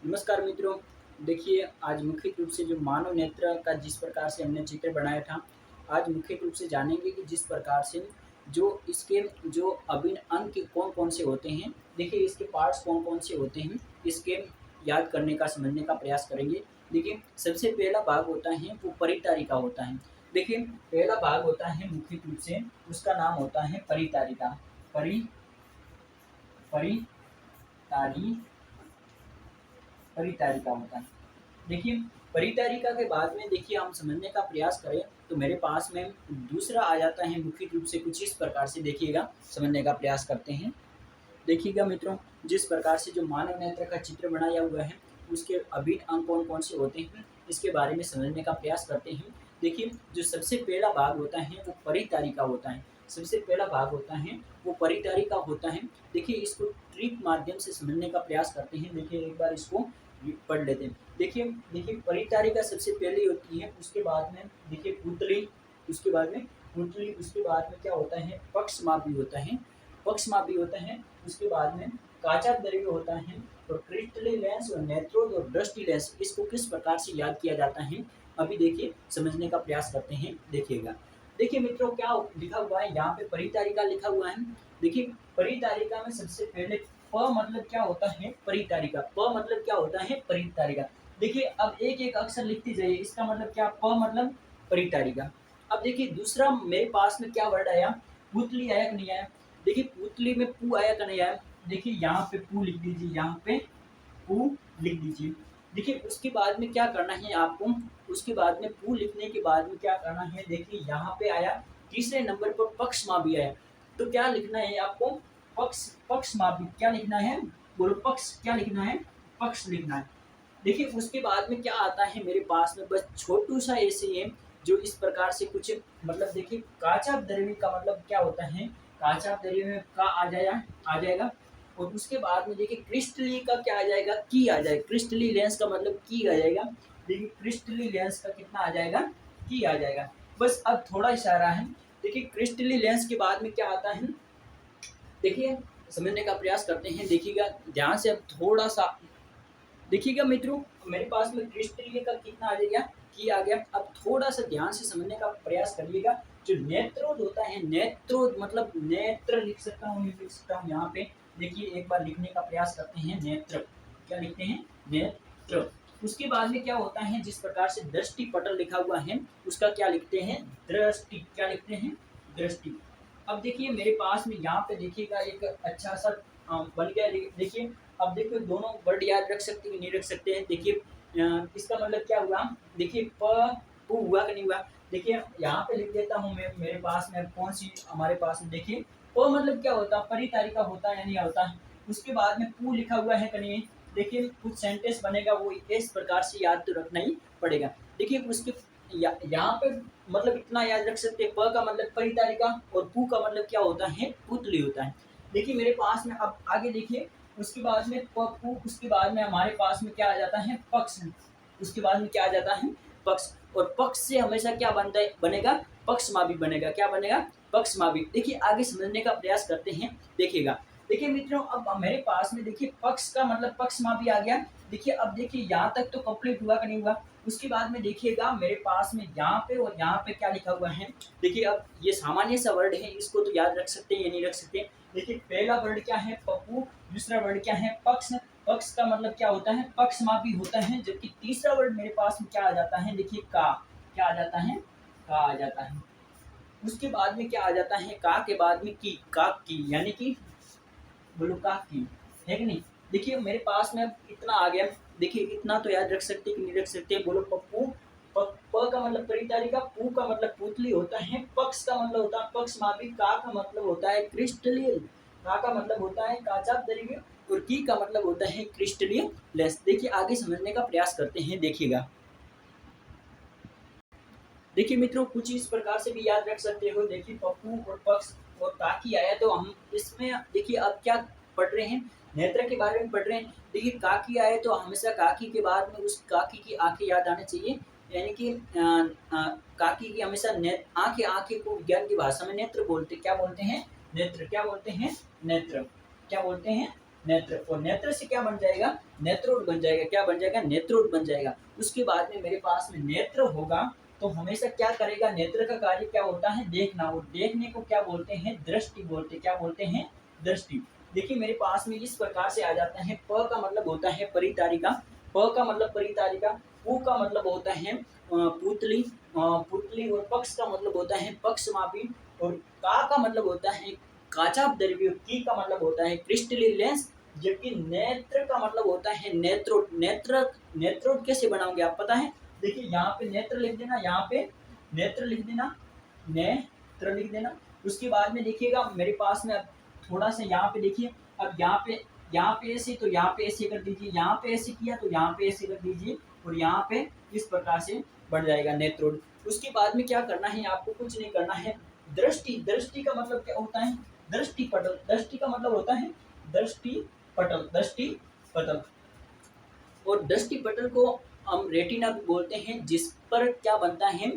नमस्कार मित्रों, देखिए आज मुख्य रूप से जो मानव नेत्र का जिस प्रकार से हमने चित्र बनाया था, आज मुख्य रूप से जानेंगे कि जिस प्रकार से जो इसके जो अभिन्न अंग कौन-कौन से होते हैं, देखिए इसके पार्ट्स कौन-कौन से होते हैं, इसके याद करने का, समझने का प्रयास करेंगे। देखिए सबसे पहला भाग होता है वो परितारिका होता है। देखिए पहला भाग होता है मुख्य रूप से उसका नाम होता है परितारिका। परि परितारी परितारिका होता है। देखिए परितारिका के बाद में देखिए हम समझने का प्रयास करें तो मेरे पास में दूसरा आ जाता है मुख्य रूप से कुछ इस प्रकार से देखिएगा, समझने का प्रयास करते हैं। देखिएगा मित्रों, जिस प्रकार से जो मानव नेत्र का चित्र बनाया हुआ है उसके अभिन्न अंग कौन कौन से होते हैं इसके बारे में समझने का प्रयास करते हैं। देखिए जो सबसे पहला भाग होता है वो परितारिका होता है। सबसे पहला भाग होता है वो परितारिका होता है। देखिए इसको ट्रिक माध्यम से समझने का प्रयास करते हैं। देखिए एक बार इसको पढ़ लेते हैं। देखिए देखिए परितारिका सबसे पहले होती है, उसके बाद में देखिए पुतली, उसके बाद में पुतली, उसके बाद में क्या होता है पक्षमापी होता है, पक्षमापी होता है। उसके बाद में काचा द्रव्य होता है और क्रिस्टली लेंस और नेत्रोद और दृष्टि लेंस, इसको किस प्रकार से याद किया जाता है अभी देखिए समझने का प्रयास करते हैं। देखिएगा, देखिए मित्रों क्या लिखा हुआ है यहाँ पे, परितारिका लिखा हुआ है। देखिए परितारिका में सबसे पहले प मतलब क्या होता है परितारिका, प मतलब क्या होता है परितारिका। देखिए अब एक एक अक्षर लिखते जाइए, इसका मतलब क्या, प मतलब परितारिका। अब देखिए दूसरा मेरे पास में क्या वर्ड आया, पुतली आया कि नहीं आया। देखिए पुतली में पू आया कि नहीं आया। देखिए यहाँ पे पू लिख दीजिए, यहाँ पे पू लिख दीजिए। देखिए उसके बाद में क्या करना है आपको, उसके बाद में पू लिखने के बाद में क्या करना है, देखिए यहाँ पे आया तीसरे नंबर पर पक्षमापी आया। तो क्या लिखना है आपको, पक्ष, पक्षमापी क्या लिखना है, बोलो पक्ष, क्या लिखना है, पक्ष लिखना है। देखिए उसके बाद में क्या आता है मेरे पास में, बस छोटू सा ऐसे है जो इस प्रकार से कुछ मतलब देखिए काचा द्रव्य का मतलब क्या होता है, काचा द्रव्य में का आ जाएगा। और उसके बाद में देखिए क्रिस्टली का क्या आ जाएगा, की आ जाएगा। क्रिस्टली लेंस का मतलब की आ जाएगा। देखिए क्रिस्टली लेंस का कितना आ जाएगा, की आ जाएगा। बस अब थोड़ा इशारा है। देखिए क्रिस्टली लेंस के बाद में क्या आता है, देखिए समझने का प्रयास करते हैं। देखिएगा ध्यान से, अब थोड़ा सा देखिएगा मित्रों, मेरे पास में क्रिस्टलीय का कितना आ जाएगा, की आ गया। अब थोड़ा सा ध्यान से समझने का प्रयास करिएगा। जो नेत्रोद होता है, नेत्रोद मतलब नेत्र लिख सकता हूँ, लिख सकता हूँ यहाँ पे। देखिए एक बार लिखने का प्रयास करते हैं, नेत्र, क्या लिखते हैं, नेत्र। उसके बाद में क्या होता है, जिस प्रकार से दृष्टि पटल लिखा हुआ है उसका क्या लिखते हैं, दृष्टि, क्या लिखते हैं, दृष्टि। अब देखिए मेरे पास में यहाँ पे देखिएगा एक अच्छा सा बन गया। देखिए अब देखिए दोनों वर्ड याद रख सकते हैं नहीं रख सकते हैं। देखिए इसका मतलब क्या हुआ, देखिए प पू हुआ कि नहीं हुआ। देखिए यहाँ पे लिख देता हूँ मैं, मेरे पास में कौन सी हमारे पास में, देखिए प मतलब क्या होता है, परितारिका होता है या नहीं होता है। उसके बाद में पू लिखा हुआ है कि नहीं। देखिए कुछ सेंटेंस बनेगा वो इस प्रकार से याद तो रखना ही पड़ेगा। देखिए उसके यहाँ पे मतलब इतना याद रख सकते हैं, प का मतलब परितारिका और पू का मतलब क्या होता है, पुतली होता है। देखिए मेरे पास में अब आगे देखिए, उसके बाद में पप्पू, उसके बाद में हमारे पास में क्या आ जाता है, पक्ष। उसके बाद में क्या आ जाता है, पक्ष। और पक्ष से हमेशा क्या बनता है, बनेगा पक्षमापी बनेगा। क्या बनेगा, पक्षमापी। देखिए आगे समझने का प्रयास करते हैं। देखिएगा, देखिए मित्रों अब मेरे पास में देखिए पक्ष का मतलब पक्षमापी आ गया। देखिए अब देखिए यहाँ तक तो कंप्लीट हुआ कि नहीं हुआ। उसके बाद में देखिएगा मेरे पास में यहाँ पे और यहाँ पे क्या लिखा हुआ है। देखिए अब ये सामान्य सा वर्ड है, इसको तो याद रख सकते हैं या नहीं रख सकते। देखिए पहला वर्ड क्या है, पप्पू। दूसरा वर्ड क्या है, पक्ष। पक्ष का मतलब क्या होता है, पक्षमापी होता है। जबकि तीसरा वर्ड मेरे पास में क्या आ जाता है, देखिए का, क्या आ जाता है, का आ जाता है। उसके बाद में क्या आ जाता है, का के बाद में की, का की, यानी कि बोलो का की, है कि नहीं। देखिए मेरे पास में अब इतना आ गया। देखिए इतना तो याद रख सकते कि नहीं रख सकते, बोलो पप्पू। प का मतलब परितारिका, पू का मतलब पुतली होता है, पक्ष का मतलब होता है पक्षमापी, का मतलब होता है क्रिस्टलीय, का मतलब होता है काचा द्रव्य और की का मतलब होता है क्रिस्टलीय लेंस। देखिए आगे समझने का प्रयास करते हैं। देखिएगा, देखिए मित्रों कुछ इस प्रकार से भी याद रख सकते हो। देखिए पप्पू और पक्ष और काकी आया तो हम इसमें देखिए अब क्या पढ़ रहे हैं, नेत्र के बारे में पढ़ रहे हैं। देखिए काकी आए तो हमेशा काकी के बाद में उस काकी की आंखें याद आनी चाहिए। यानी कि काकी की हमेशा आंखें, आंखें को विज्ञान की भाषा में नेत्र बोलते, क्या बोलते हैं, नेत्र, क्या बोलते हैं, नेत्र, क्या बोलते हैं, नेत्र, और नेत्र से क्या बन जाएगा, नेत्रोड बन जाएगा। क्या बन जाएगा, नेत्रोड बन जाएगा। उसके बाद में मेरे पास में नेत्र होगा तो हमेशा क्या करेगा, नेत्र का कार्य क्या होता है, देखना, और देखने को क्या बोलते हैं, दृष्टि बोलते, क्या बोलते हैं, दृष्टि। देखिए मेरे पास में इस प्रकार से आ जाता है। प का मतलब होता है परितारिका, प का मतलब परितारिका, पू का मतलब होता है पुतली, पुतली, और पक्ष का मतलब होता है पक्षमापी, और का मतलब होता है काचाप द्रव्य, की का मतलब होता है क्रिस्टलीन लेंस, जबकि नेत्र का मतलब होता है नेत्रोड। नेत्रोड कैसे बनाओगे आप पता है, देखिए यहाँ पे नेत्र लिख देना, यहाँ पे नेत्र लिख देना, नेत्र लिख देना। उसके बाद में देखिएगा मेरे पास में अब थोड़ा सा यहाँ पे देखिए, अब यहाँ पे ऐसे, तो यहाँ पे ऐसे कर दीजिए, यहाँ पे ऐसे किया तो यहाँ पे ऐसे कर दीजिए, और यहाँ पे इस प्रकार से बढ़ जाएगा नेत्रोड। उसके बाद में क्या करना है, आपको कुछ नहीं करना है। दृष्टि, दृष्टि का मतलब क्या होता है, दृष्टि पटल, दृष्टि का मतलब होता है दृष्टि पटल, दृष्टि पटल। और दृष्टि पटल को हम रेटिना भी बोलते हैं, जिस पर क्या बनता है,